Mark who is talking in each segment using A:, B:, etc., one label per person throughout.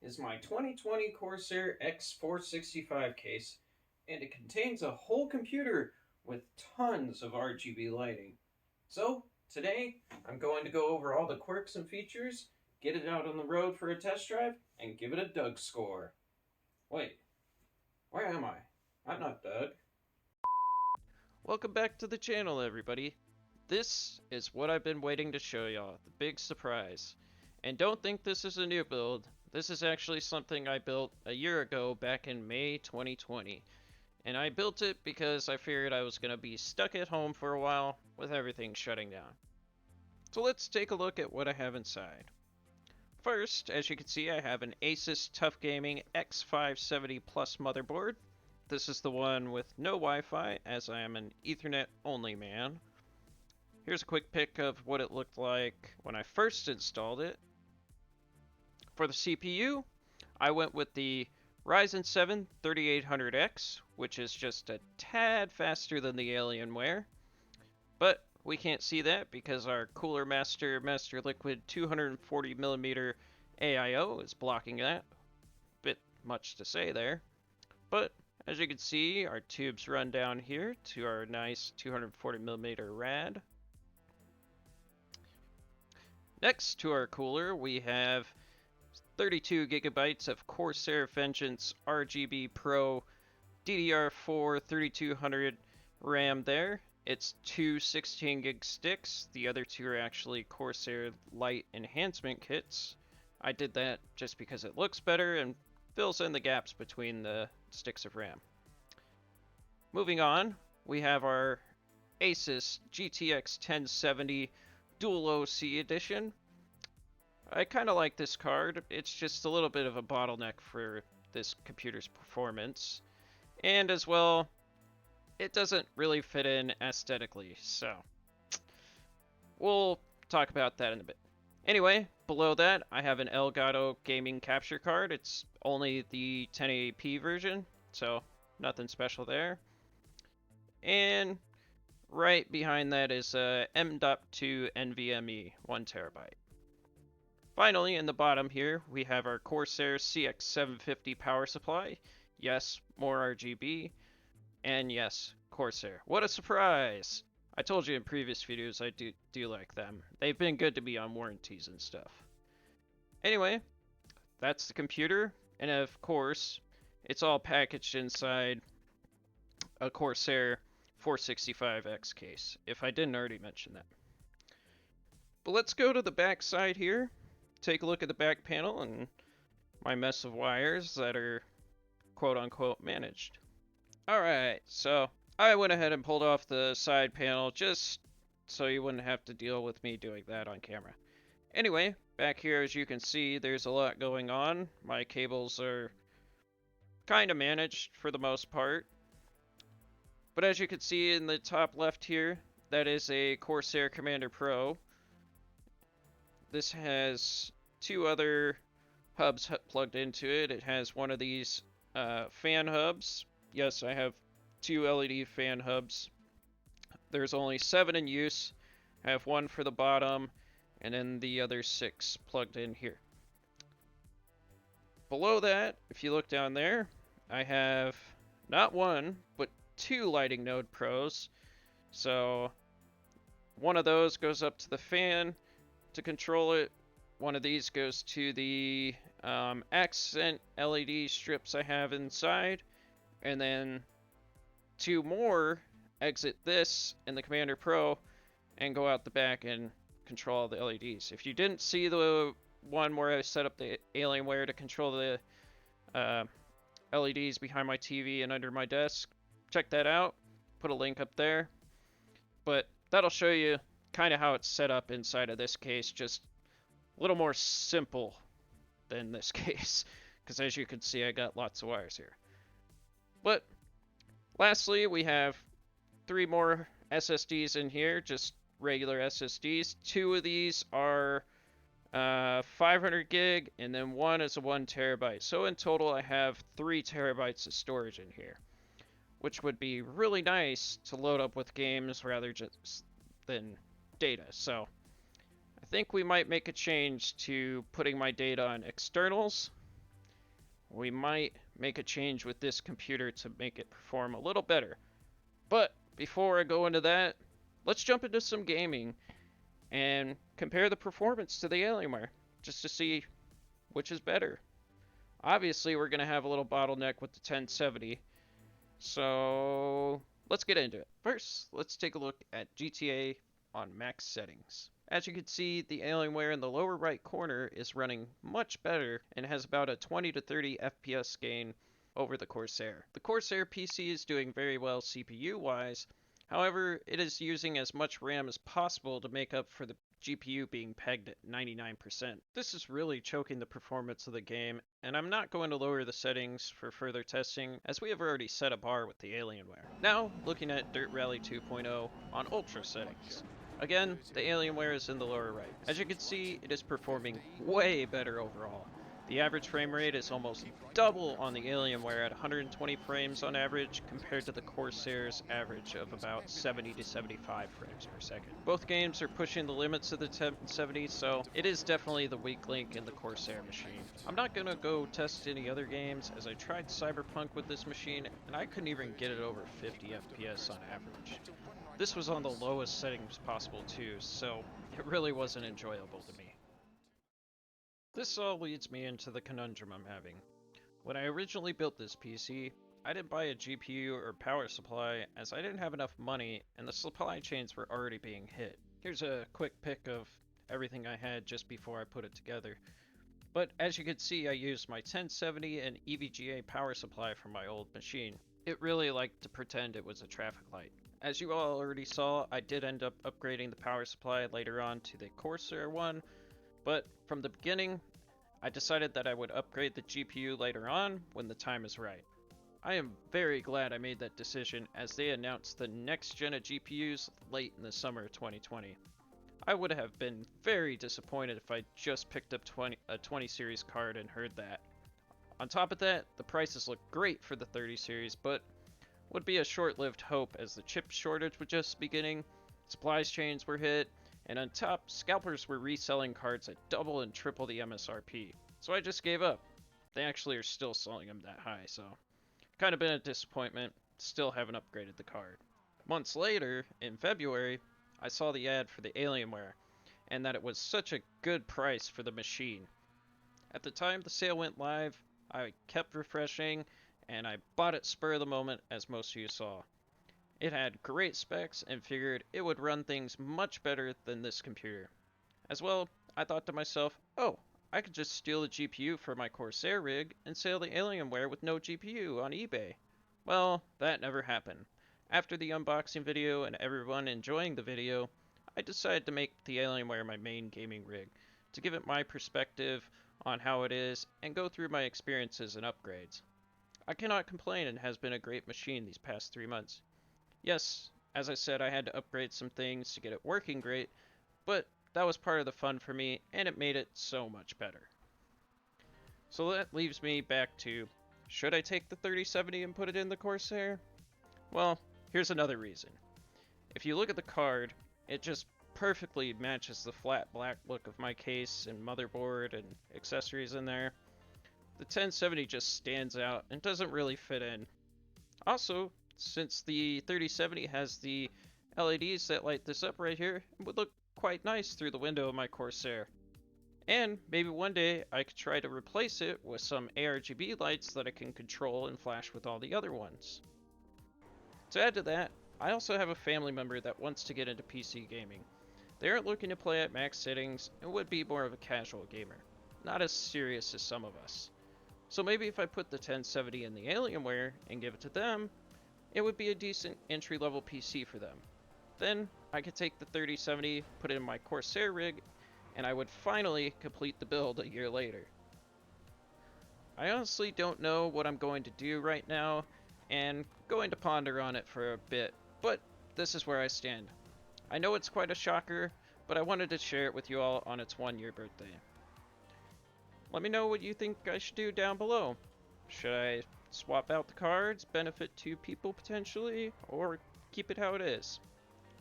A: is my 2020 Corsair X465 case, and it contains a whole computer with tons of RGB lighting. So, today I'm going to go over all the quirks and features, get it out on the road for a test drive, and give it a Doug score. Wait, where am I? I'm not Doug.
B: Welcome back to the channel, everybody. This is what I've been waiting to show y'all, the big surprise. And don't think this is a new build. This is actually something I built a year ago back in May 2020. And I built it because I figured I was going to be stuck at home for a while with everything shutting down. So let's take a look at what I have inside. First, as you can see, I have an Asus TUF Gaming X570 Plus motherboard. This is the one with no Wi-Fi, as I am an Ethernet only man. Here's a quick pic of what it looked like when I first installed it. For the CPU, I went with the Ryzen 7 3800X, which is just a tad faster than the Alienware. But we can't see that because our Cooler Master Liquid 240mm AIO is blocking that. Bit much to say there. But as you can see, our tubes run down here to our nice 240mm rad. Next to our cooler, we have 32 gigabytes of Corsair Vengeance RGB Pro DDR4 3200 RAM there. It's two 16 gig sticks. The other two are actually Corsair Light Enhancement kits. I did that just because it looks better and fills in the gaps between the sticks of RAM. Moving on, we have our Asus GTX 1070 Dual OC edition. I kind of like this card. It's just a little bit of a bottleneck for this computer's performance. And as well, it doesn't really fit in aesthetically, so we'll talk about that in a bit. Anyway, below that, I have an Elgato gaming capture card. It's only the 1080p version, so nothing special there. And right behind that is a M.2 NVMe 1TB. Finally, in the bottom here, we have our Corsair CX750 power supply. Yes, more RGB. And yes, Corsair. What a surprise! I told you in previous videos I do like them. They've been good to me on warranties and stuff. Anyway, that's the computer. And of course, it's all packaged inside a Corsair 465X case, if I didn't already mention that. But let's go to the back side here. Take a look at the back panel and my mess of wires that are quote-unquote managed. Alright, so I went ahead and pulled off the side panel just so you wouldn't have to deal with me doing that on camera. Anyway, back here as you can see, there's a lot going on. My cables are kind of managed for the most part. But as you can see in the top left here, that is a Corsair Commander Pro. This has two other hubs plugged into it. It has one of these fan hubs. Yes, I have two LED fan hubs. There's only 7 in use. I have one for the bottom, and then the other 6 plugged in here. Below that, if you look down there, I have not one, but 2 lighting node pros. So one of those goes up to the fan to control it. One of these goes to the accent LED strips I have inside. And then 2 more exit this in the Commander Pro and go out the back and control all the LEDs. If you didn't see the one where I set up the Alienware to control the LEDs behind my TV and under my desk, check that out. Put a link up there. But that'll show you kind of how it's set up inside of this case, just a little more simple than this case, because as you can see, I got lots of wires here. But lastly, we have 3 more SSDs in here, just regular SSDs. 2 of these are 500 gig, and then one is a 1 terabyte. So in total, I have 3 terabytes of storage in here, which would be really nice to load up with games rather just than data. So I think we might make a change to putting my data on externals we might make a change with this computer to make it perform a little better. But before I go into that, let's jump into some gaming and compare the performance to the Alienware, just to see which is better. Obviously, we're going to have a little bottleneck with the 1070, so let's get into it. First, let's take a look at GTA on max settings. As you can see, the Alienware in the lower right corner is running much better and has about a 20 to 30 FPS gain over the Corsair. The Corsair PC is doing very well CPU-wise, however, it is using as much RAM as possible to make up for the GPU being pegged at 99%. This is really choking the performance of the game, and I'm not going to lower the settings for further testing, as we have already set a bar with the Alienware. Now, looking at Dirt Rally 2.0 on Ultra settings. Again, the Alienware is in the lower right. As you can see, it is performing way better overall. The average frame rate is almost double on the Alienware at 120 frames on average compared to the Corsair's average of about 70 to 75 frames per second. Both games are pushing the limits of the 1070, so it is definitely the weak link in the Corsair machine. I'm not going to go test any other games, as I tried Cyberpunk with this machine and I couldn't even get it over 50 FPS on average. This was on the lowest settings possible too, so it really wasn't enjoyable to me. This all leads me into the conundrum I'm having. When I originally built this PC, I didn't buy a GPU or power supply as I didn't have enough money and the supply chains were already being hit. Here's a quick pic of everything I had just before I put it together. But as you can see, I used my 1070 and EVGA power supply from my old machine. It really liked to pretend it was a traffic light. As you all already saw, I did end up upgrading the power supply later on to the Corsair one, but from the beginning, I decided that I would upgrade the GPU later on when the time is right. I am very glad I made that decision, as they announced the next gen of GPUs late in the summer of 2020. I would have been very disappointed if I just picked up a 20 series card and heard that. On top of that, the prices look great for the 30 series, but would be a short-lived hope as the chip shortage was just beginning, supply chains were hit, and on top, scalpers were reselling cards at double and triple the MSRP. So I just gave up. They actually are still selling them that high, so kind of been a disappointment. Still haven't upgraded the card. Months later, in February, I saw the ad for the Alienware, and that it was such a good price for the machine. At the time the sale went live, I kept refreshing, and I bought it spur of the moment, as most of you saw. It had great specs and figured it would run things much better than this computer. As well, I thought to myself, oh, I could just steal the GPU for my Corsair rig and sell the Alienware with no GPU on eBay. Well, that never happened. After the unboxing video and everyone enjoying the video, I decided to make the Alienware my main gaming rig, to give it my perspective on how it is and go through my experiences and upgrades. I cannot complain, and has been a great machine these past 3 months. Yes, as I said, I had to upgrade some things to get it working great, but that was part of the fun for me, and it made it so much better. So that leaves me back to, should I take the 3070 and put it in the Corsair? Well, here's another reason. If you look at the card, it just perfectly matches the flat black look of my case and motherboard and accessories in there. The 1070 just stands out and doesn't really fit in. Also, since the 3070 has the LEDs that light this up right here, it would look quite nice through the window of my Corsair. And maybe one day I could try to replace it with some ARGB lights that I can control and flash with all the other ones. To add to that, I also have a family member that wants to get into PC gaming. They aren't looking to play at max settings and would be more of a casual gamer, not as serious as some of us. So maybe if I put the 1070 in the Alienware and give it to them, it would be a decent entry-level PC for them. Then I could take the 3070, put it in my Corsair rig, and I would finally complete the build a year later. I honestly don't know what I'm going to do right now, and going to ponder on it for a bit, but this is where I stand. I know it's quite a shocker, but I wanted to share it with you all on its 1-year birthday. Let me know what you think I should do down below. Should I swap out the cards, benefit 2 people potentially, or keep it how it is?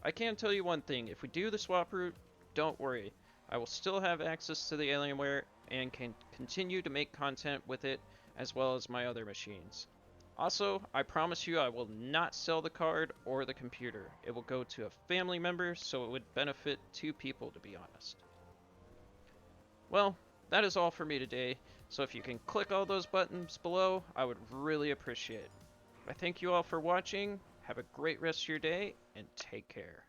B: I can tell you one thing, if we do the swap route, don't worry. I will still have access to the Alienware and can continue to make content with it as well as my other machines. Also, I promise you I will not sell the card or the computer. It will go to a family member, so it would benefit 2 people, to be honest. Well, that is all for me today, so if you can click all those buttons below, I would really appreciate it. I thank you all for watching, have a great rest of your day, and take care.